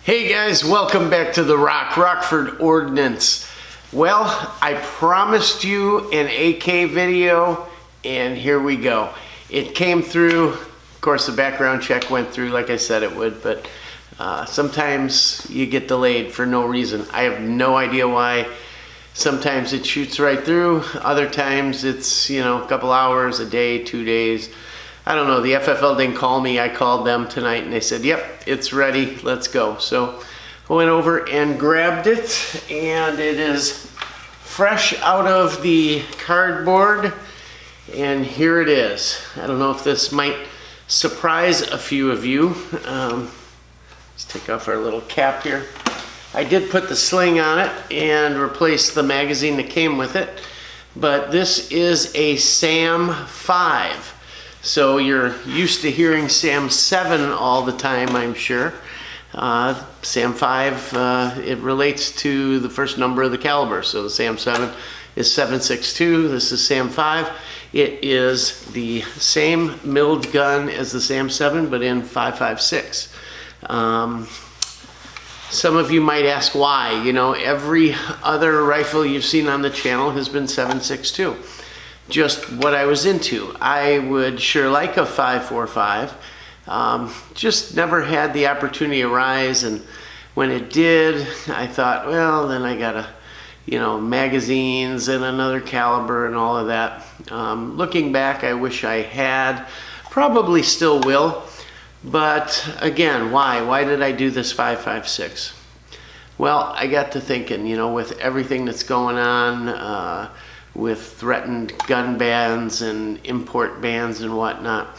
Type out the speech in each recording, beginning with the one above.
Hey guys, welcome back to the Rockford Ordnance. Well, I promised you an AK video, and here we go. It came through. Of course, the background check went through like I said it would, but sometimes you get delayed for no reason. I have no idea why. Sometimes it shoots right through. Other times it's, a couple hours, a day, 2 days. I don't know, the FFL didn't call me. I called them tonight and they said, yep, it's ready, let's go. So I went over and grabbed it, and it is fresh out of the cardboard, and here it is. I don't know if this might surprise a few of you. Let's take off our little cap here. I did put the sling on it and replace the magazine that came with it, but this is a SAM5. So you're used to hearing SAM7 all the time, I'm sure. SAM5, it relates to the first number of the caliber. So the SAM7 is 7.62. This is SAM5. It is the same milled gun as the SAM7, but in 5.56. Some of you might ask why. Every other rifle you've seen on the channel has been 7.62. Just what I was into. I would sure like a 5.45. Just never had the opportunity arise, and when it did, I thought, well, then I gotta, magazines and another caliber and all of that. Looking back, I wish I had. Probably still will. But again, why? Why did I do this 5.56? Well, I got to thinking, with everything that's going on, with threatened gun bans and import bans and whatnot,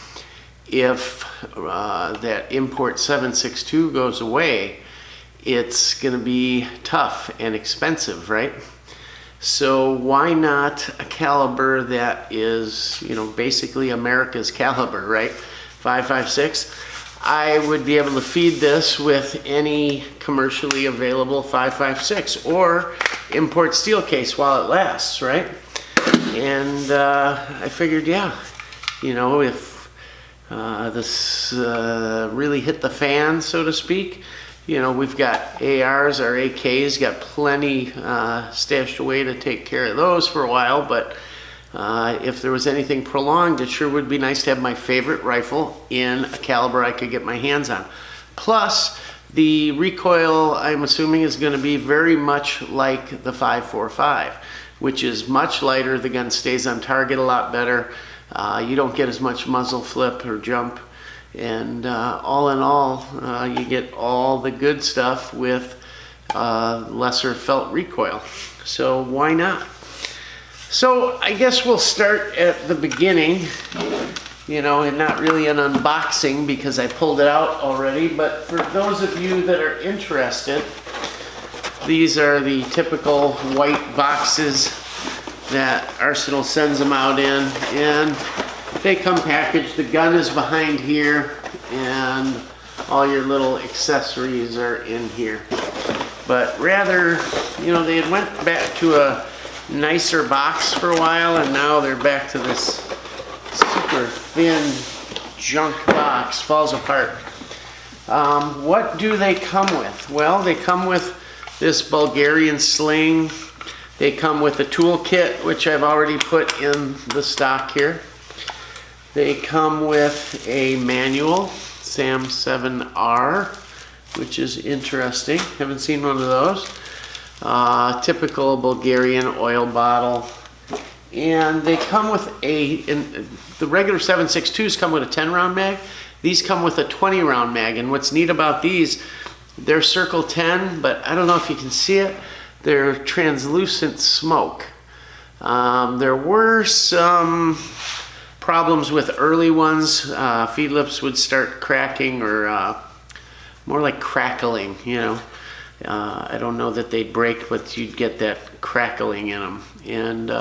if that import 7.62 goes away, it's going to be tough and expensive, right? So why not a caliber that is, basically America's caliber, right? 5.56. I would be able to feed this with any commercially available 5.56 or import steel case while it lasts, right? And I figured, yeah, if this really hit the fan, so to speak, we've got ARs, our AKs, got plenty stashed away to take care of those for a while, but if there was anything prolonged, it sure would be nice to have my favorite rifle in a caliber I could get my hands on. Plus, the recoil, I'm assuming, is going to be very much like the 5.45, which is much lighter. The gun stays on target a lot better. You don't get as much muzzle flip or jump. And all in all, you get all the good stuff with lesser felt recoil. So why not? So I guess we'll start at the beginning, and not really an unboxing because I pulled it out already. But for those of you that are interested, these are the typical white boxes that Arsenal sends them out in, and they come packaged. The gun is behind here, and all your little accessories are in here. But rather, they had went back to a nicer box for a while, and now they're back to this super thin junk box. Falls apart. What do they come with? Well, they come with this Bulgarian sling. They come with a tool kit, which I've already put in the stock here. They come with a manual, SAM7R, which is interesting. Haven't seen one of those. Typical Bulgarian oil bottle. And they come with the regular 7.62s come with a 10-round mag. These come with a 20-round mag. And what's neat about these, they're circle 10, but I don't know if you can see it. They're translucent smoke. There were some problems with early ones. Feed lips would start cracking, or more like crackling, I don't know that they'd break, but you'd get that crackling in them. And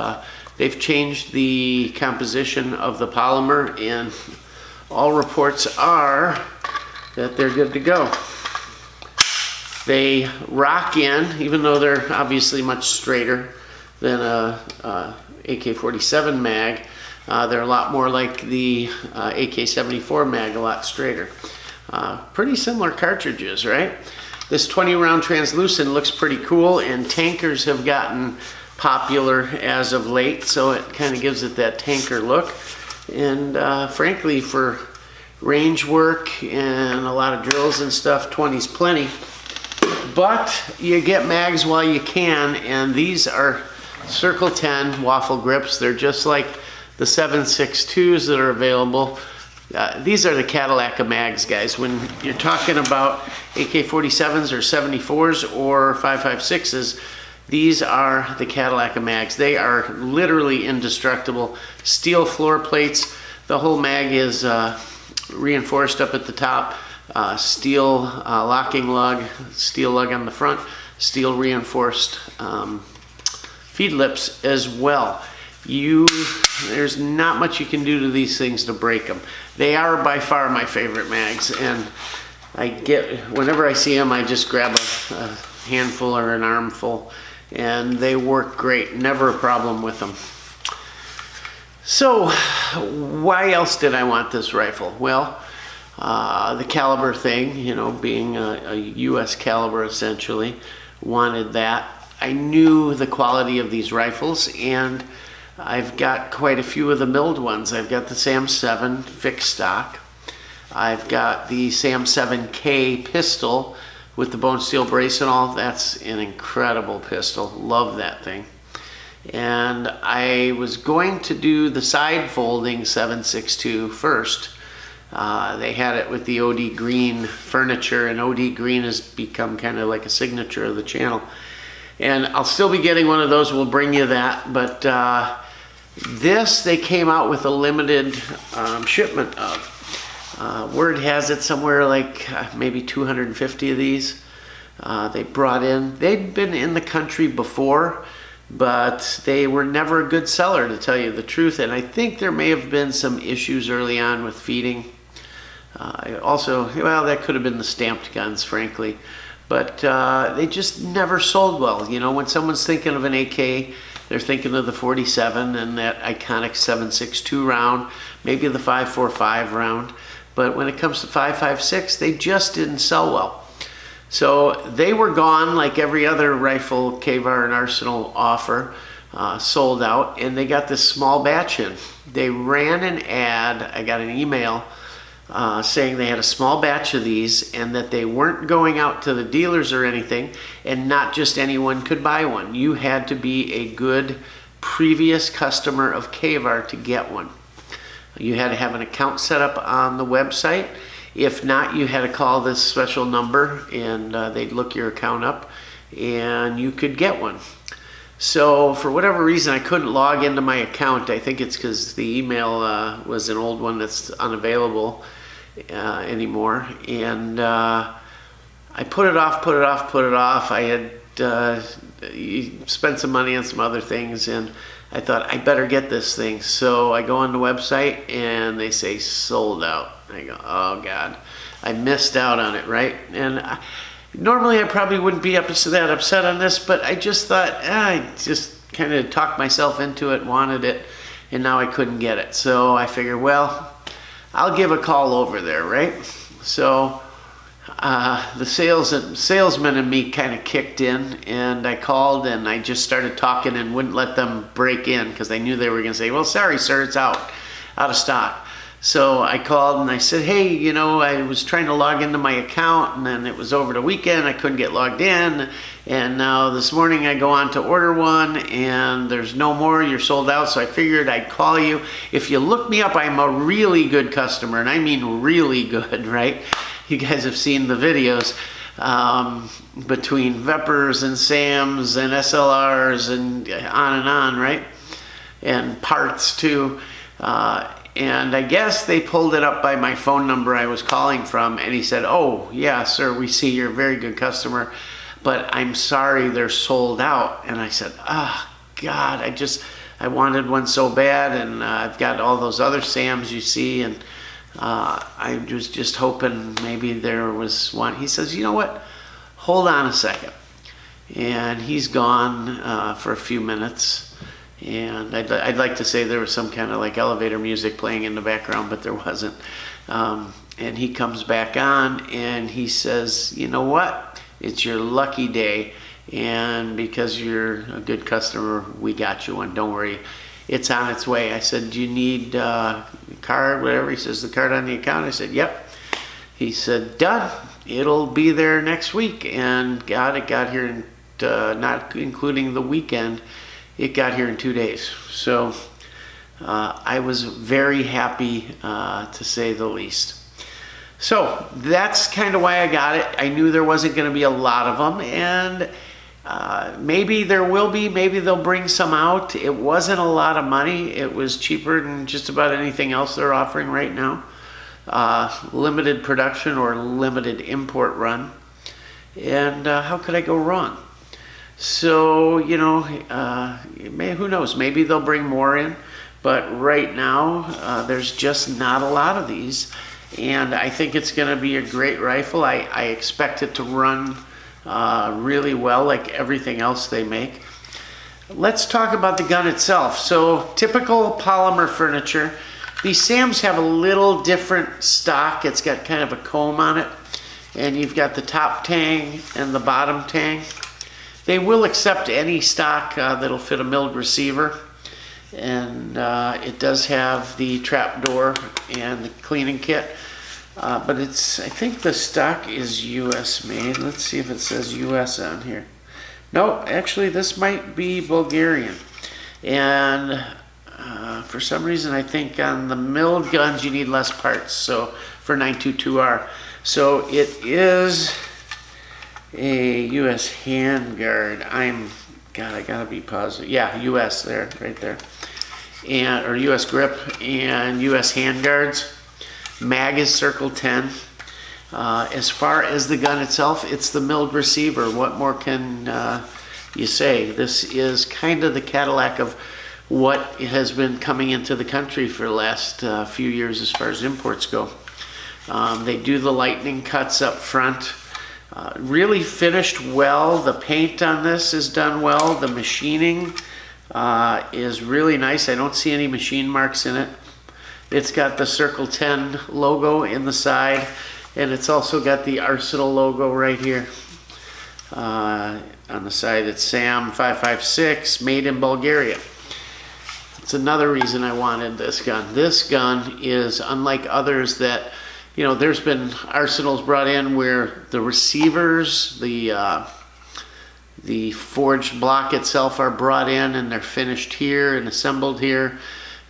they've changed the composition of the polymer, and all reports are that they're good to go. They rock in, even though they're obviously much straighter than a AK-47 mag. They're a lot more like the AK-74 mag, a lot straighter. Pretty similar cartridges, right? This 20 round translucent looks pretty cool, and tankers have gotten popular as of late, so it kind of gives it that tanker look. And frankly, for range work and a lot of drills and stuff, 20's plenty. But you get mags while you can, and these are Circle 10 waffle grips. They're just like the 7.62s that are available. These are the Cadillac of mags, guys. When you're talking about AK-47s or 74s or 5.56s, these are the Cadillac of mags. They are literally indestructible. Steel floor plates. The whole mag is reinforced up at the top. Steel locking lug, steel lug on the front, steel reinforced feed lips as well. There's not much you can do to these things to break them. They are by far my favorite mags, and whenever I see them, I just grab a handful or an armful, and they work great. Never a problem with them. So why else did I want this rifle? Well, the caliber thing, you know, being a US caliber essentially, wanted that. I knew the quality of these rifles, and I've got quite a few of the milled ones. I've got the SAM7 fixed stock. I've got the SAM7K pistol with the bone steel brace and all. That's an incredible pistol. Love that thing. And I was going to do the side folding 7.62 first. They had it with the OD Green furniture, and OD Green has become kind of like a signature of the channel. And I'll still be getting one of those. We'll bring you that. But this, they came out with a limited shipment of. Word has it somewhere like maybe 250 of these they brought in. They'd been in the country before, but they were never a good seller, to tell you the truth. And I think there may have been some issues early on with feeding. Also, well, that could have been the stamped guns, frankly. But they just never sold well. You know, when someone's thinking of an AK, they're thinking of the 47 and that iconic 7.62 round, maybe the 5.45 round. But when it comes to 5.56, they just didn't sell well. So they were gone like every other rifle K-Var and Arsenal offer, sold out, and they got this small batch in. They ran an ad, I got an email saying they had a small batch of these and that they weren't going out to the dealers or anything, and not just anyone could buy one. You had to be a good previous customer of K-Var to get one. You had to have an account set up on the website. If not, you had to call this special number, and they'd look your account up and you could get one. So for whatever reason, I couldn't log into my account. I think it's because the email was an old one that's unavailable anymore. And I put it off. I had spent some money on some other things, and I thought I better get this thing. So I go on the website and they say sold out. I go, oh God, I missed out on it, right? And normally I probably wouldn't be that upset on this, but I just thought, I just kind of talked myself into it, wanted it, and now I couldn't get it. So I figured, well, I'll give a call over there, right? So the salesman in me kind of kicked in, and I called and I just started talking and wouldn't let them break in because I knew they were going to say, well, sorry, sir, it's out of stock. So I called and I said, hey, you know, I was trying to log into my account, and then it was over the weekend. I couldn't get logged in. And now this morning I go on to order one and there's no more. You're sold out. So I figured I'd call you. If you look me up, I'm a really good customer, and I mean really good, right? You guys have seen the videos between Vepers and SAMs and SLRs and on, right? And parts too. And I guess they pulled it up by my phone number I was calling from, and he said, oh, yeah, sir, we see you're a very good customer, but I'm sorry they're sold out. And I said, oh, God, I wanted one so bad, and I've got all those other SAMs you see, and I was just hoping maybe there was one. He says, you know what, hold on a second. And he's gone for a few minutes. And I'd like to say there was some kind of like elevator music playing in the background, but there wasn't. And he comes back on and he says, you know what? It's your lucky day, and because you're a good customer, we got you one. Don't worry, it's on its way. I said, do you need a card, whatever? He says, the card on the account? I said, yep. He said, done. It'll be there next week. And it got here in, not including the weekend, it got here in 2 days. So I was very happy, to say the least. So that's kind of why I got it. I knew there wasn't going to be a lot of them, and maybe there will be. Maybe they'll bring some out. It wasn't a lot of money. It was cheaper than just about anything else they're offering right now. Limited production or limited import run. And how could I go wrong? So, you know, who knows? Maybe they'll bring more in. But right now, there's just not a lot of these. And I think it's going to be a great rifle. I expect it to run really well, like everything else they make. Let's talk about the gun itself. So typical polymer furniture. These SAMs have a little different stock. It's got kind of a comb on it. And you've got the top tang and the bottom tang. They will accept any stock that'll fit a milled receiver. And it does have the trap door and the cleaning kit. But I think the stock is US made. Let's see if it says US on here. No, actually this might be Bulgarian. And for some reason I think on the milled guns you need less parts, so for 922R. So it is a US handguard. I gotta be positive. Yeah, US there, right there. And or US grip and US handguards. Mag is circle 10. As far as the gun itself, it's the milled receiver. What more can you say? This is kind of the Cadillac of what has been coming into the country for the last few years as far as imports go. They do the lightning cuts up front. Really finished well. The paint on this is done well. The machining is really nice. I don't see any machine marks in it. It's got the Circle 10 logo in the side, and it's also got the Arsenal logo right here. On the side, it's SAM556, made in Bulgaria. It's another reason I wanted this gun. This gun is unlike others that, you know, there's been Arsenals brought in where the receivers, the forged block itself are brought in and they're finished here and assembled here.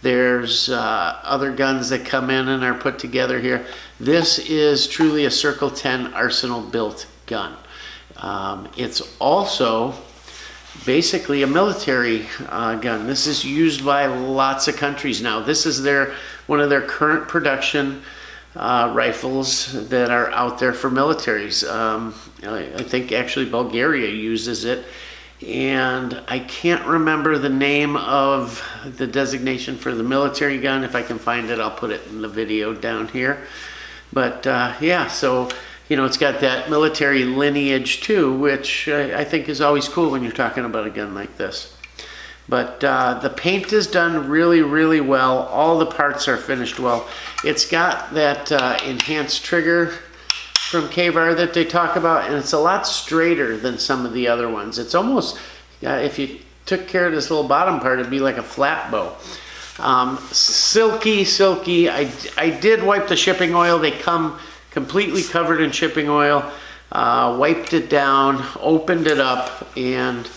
There's other guns that come in and are put together here. This is truly a Circle 10 Arsenal built gun. It's also basically a military gun. This is used by lots of countries now. This is one of their current production rifles that are out there for militaries. I think actually Bulgaria uses it. And I can't remember the name of the designation for the military gun. If I can find it, I'll put it in the video down here. But yeah, so, you know, it's got that military lineage too, which I think is always cool when you're talking about a gun like this. But the paint is done really, really well. All the parts are finished well. It's got that enhanced trigger from K-Var that they talk about, and it's a lot straighter than some of the other ones. It's almost, if you took care of this little bottom part, it'd be like a flat bow. Silky, silky. I did wipe the shipping oil. They come completely covered in shipping oil. Wiped it down, opened it up, and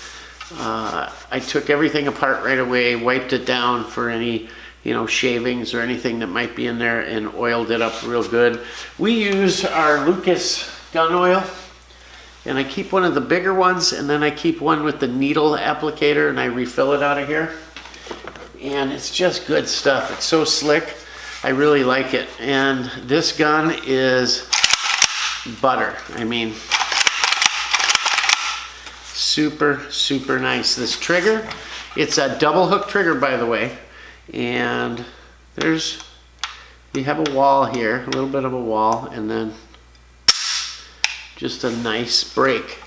I took everything apart right away, wiped it down for any, you know, shavings or anything that might be in there, and oiled it up real good. We use our Lucas gun oil, and I keep one of the bigger ones, and then I keep one with the needle applicator, and I refill it out of here. And it's just good stuff. It's so slick. I really like it. And this gun is butter. I mean, super, super nice. This trigger, it's a double hook trigger, by the way. And you have a wall here, a little bit of a wall, and then just a nice break.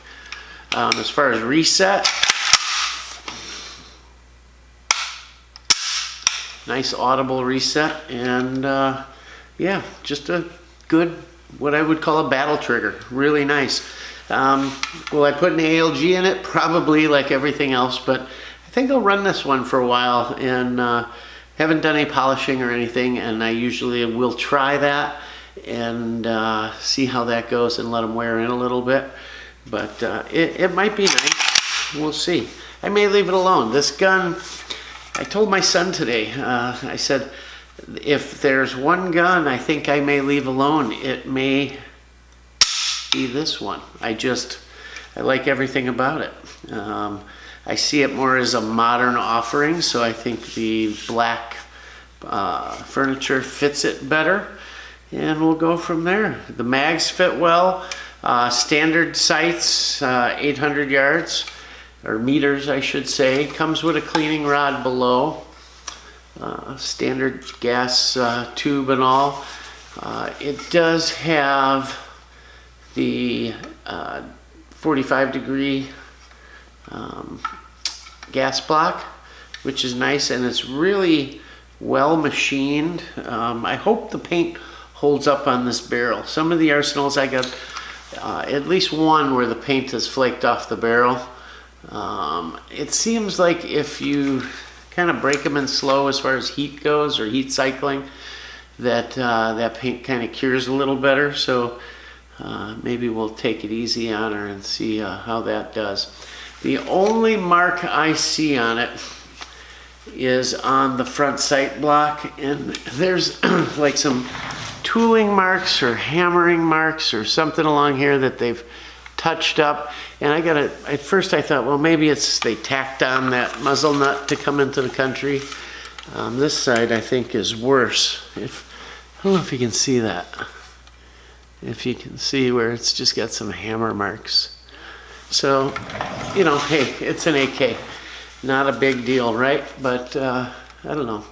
As far as reset, nice audible reset, and yeah, just a good, what I would call a battle trigger. Really nice. Will I put an ALG in it? Probably, like everything else, but I think I'll run this one for a while, and haven't done any polishing or anything, and I usually will try that and see how that goes and let them wear in a little bit. But it might be nice. We'll see. I may leave it alone. This gun, I told my son today, I said, if there's one gun I think I may leave alone, it may be this one. I like everything about it. I see it more as a modern offering, so I think the black furniture fits it better, and we'll go from there. The mags fit well. Standard sights, 800 yards, or meters I should say. Comes with a cleaning rod below. Standard gas tube and all. It does have the 45-degree gas block, which is nice, and it's really well machined. I hope the paint holds up on this barrel. Some of the Arsenals I got at least one where the paint has flaked off the barrel. It seems like if you kind of break them in slow as far as heat goes, or heat cycling, that that paint kind of cures a little better. So maybe we'll take it easy on her and see how that does. The only mark I see on it is on the front sight block, and there's like some tooling marks or hammering marks or something along here that they've touched up. And at first I thought, well, maybe it's they tacked on that muzzle nut to come into the country. This side I think is worse. I don't know if you can see that. If you can see where it's just got some hammer marks. So, you know, hey, it's an AK. Not a big deal, right? But I don't know.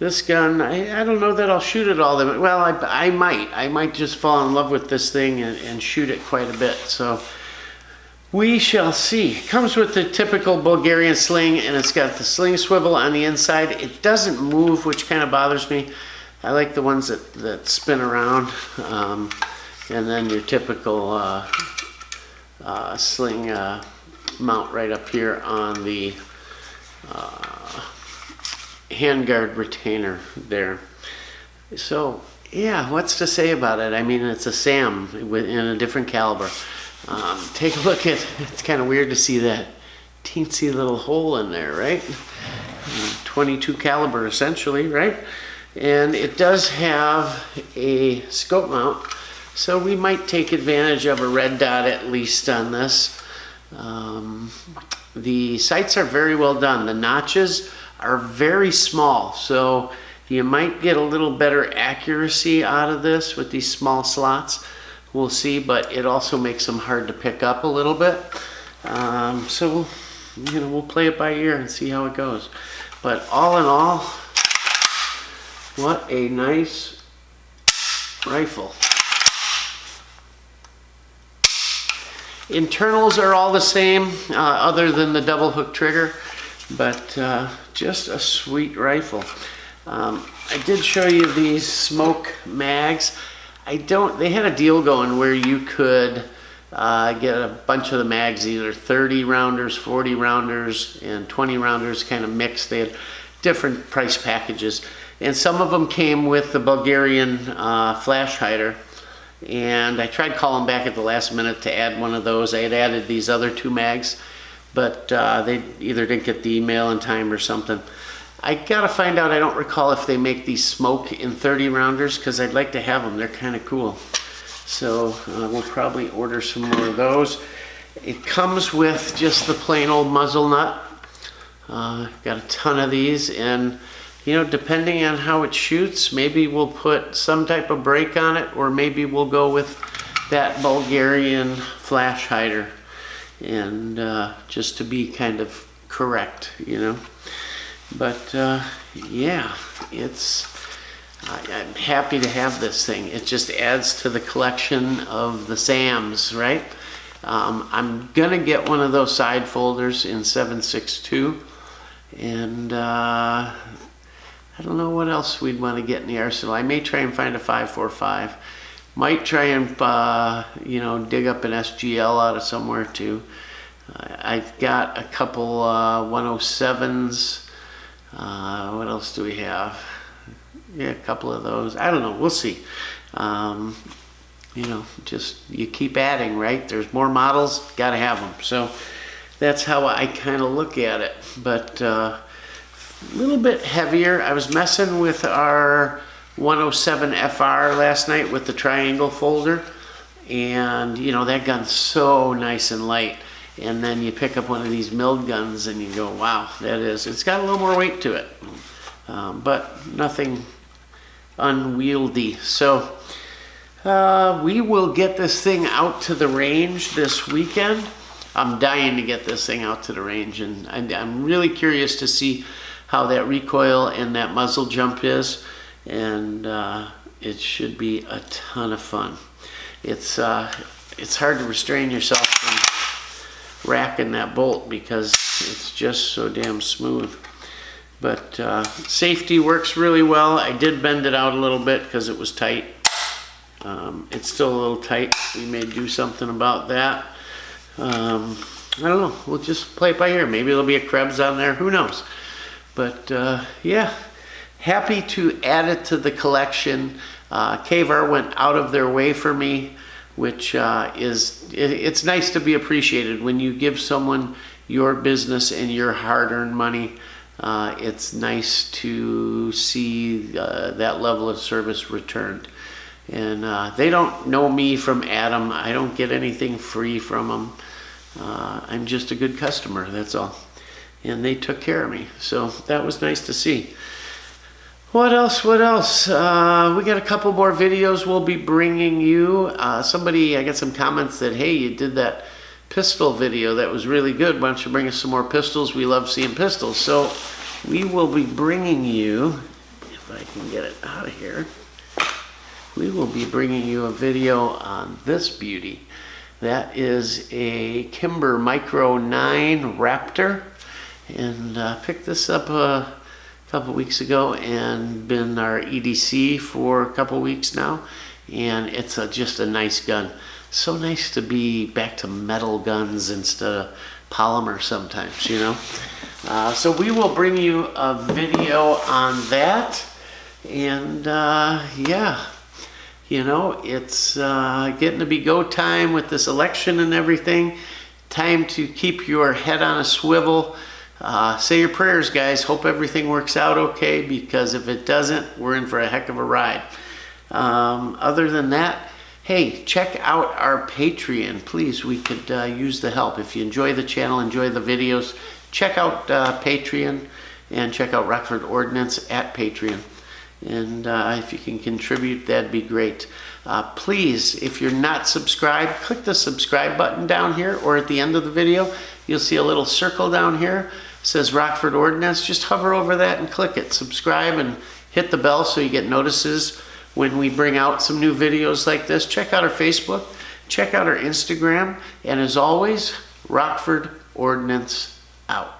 This gun, I don't know that I'll shoot it all the way. Well, I might just fall in love with this thing and shoot it quite a bit. So we shall see. It comes with the typical Bulgarian sling, and it's got the sling swivel on the inside. It doesn't move, which kind of bothers me. I like the ones that spin around. And then your typical sling mount right up here on the handguard retainer there. So yeah, what's to say about it? I mean, it's a SAM in a different caliber. Take a look at, it's kind of weird to see that teensy little hole in there, right? 22 caliber essentially, right? And it does have a scope mount, so we might take advantage of a red dot at least on this. The sights are very well done. The notches are very small, so you might get a little better accuracy out of this with these small slots. We'll see, but it also makes them hard to pick up a little bit. So, you know, we'll play it by ear and see how it goes. But all in all, what a nice rifle. Internals are all the same, other than the double hook trigger, but just a sweet rifle. I did show you these smoke mags. They had a deal going where you could get a bunch of the mags, either 30 rounders, 40 rounders, and 20 rounders kind of mixed. They had different price packages. And some of them came with the Bulgarian flash hider. And I tried calling back at the last minute to add one of those. I had added these other two mags, but they either didn't get the email in time or something. I gotta find out, I don't recall if they make these smoke in 30 rounders, because I'd like to have them. They're kind of cool. So we'll probably order some more of those. It comes with just the plain old muzzle nut. Got a ton of these, and you know, depending on how it shoots, maybe we'll put some type of brake on it, or maybe we'll go with that Bulgarian flash hider, and just to be kind of correct, you know. But yeah, I'm happy to have this thing. It just adds to the collection of the SAMs, right? I'm gonna get one of those side folders in 7.62, and I don't know what else we'd want to get in the arsenal. I may try and find a 5.45, Might try and you know, dig up an SGL out of somewhere too. I've got a couple 107s. What else do we have? Yeah, a couple of those. I don't know. We'll see. You know, just you keep adding, right? There's more models, got to have them. So that's how I kind of look at it. But a little bit heavier. I was messing with our 107 FR last night with the triangle folder, and you know, that gun's so nice and light. And then you pick up one of these milled guns and you go, wow, it's got a little more weight to it, but nothing unwieldy. So we will get this thing out to the range this weekend. I'm dying to get this thing out to the range, and I'm really curious to see how that recoil and that muzzle jump is, and it should be a ton of fun. It's hard to restrain yourself from racking that bolt because it's just so damn smooth. But safety works really well. I did bend it out a little bit because it was tight. It's still a little tight. We may do something about that. I don't know. We'll just play it by ear. Maybe there'll be a Krebs on there. Who knows? But yeah, happy to add it to the collection. KVR went out of their way for me, which it's nice to be appreciated when you give someone your business and your hard-earned money. It's nice to see that level of service returned. And they don't know me from Adam. I don't get anything free from them. I'm just a good customer, that's all. And they took care of me, so that was nice to see. What else? We got a couple more videos we'll be bringing you. I got some comments that, hey, you did that pistol video. That was really good. Why don't you bring us some more pistols? We love seeing pistols. So we will be bringing you, if I can get it out of here, we will be bringing you a video on this beauty. That is a Kimber Micro 9 Raptor. And picked this up a couple weeks ago and been our EDC for a couple weeks now, and it's just a nice gun. So nice to be back to metal guns instead of polymer sometimes, you know. So we will bring you a video on that, and yeah, you know, it's getting to be go time with this election and everything. Time to keep your head on a swivel. Say your prayers, guys. Hope everything works out okay, because if it doesn't, we're in for a heck of a ride. Other than that, hey, check out our Patreon. Please, we could use the help. If you enjoy the channel, enjoy the videos, check out Patreon and check out Rockford Ordnance at Patreon. And if you can contribute, that'd be great. Please, if you're not subscribed, click the subscribe button down here, or at the end of the video, you'll see a little circle down here. It says Rockford Ordnance. Just hover over that and click it. Subscribe and hit the bell so you get notices when we bring out some new videos like this. Check out our Facebook. Check out our Instagram. And as always, Rockford Ordnance out.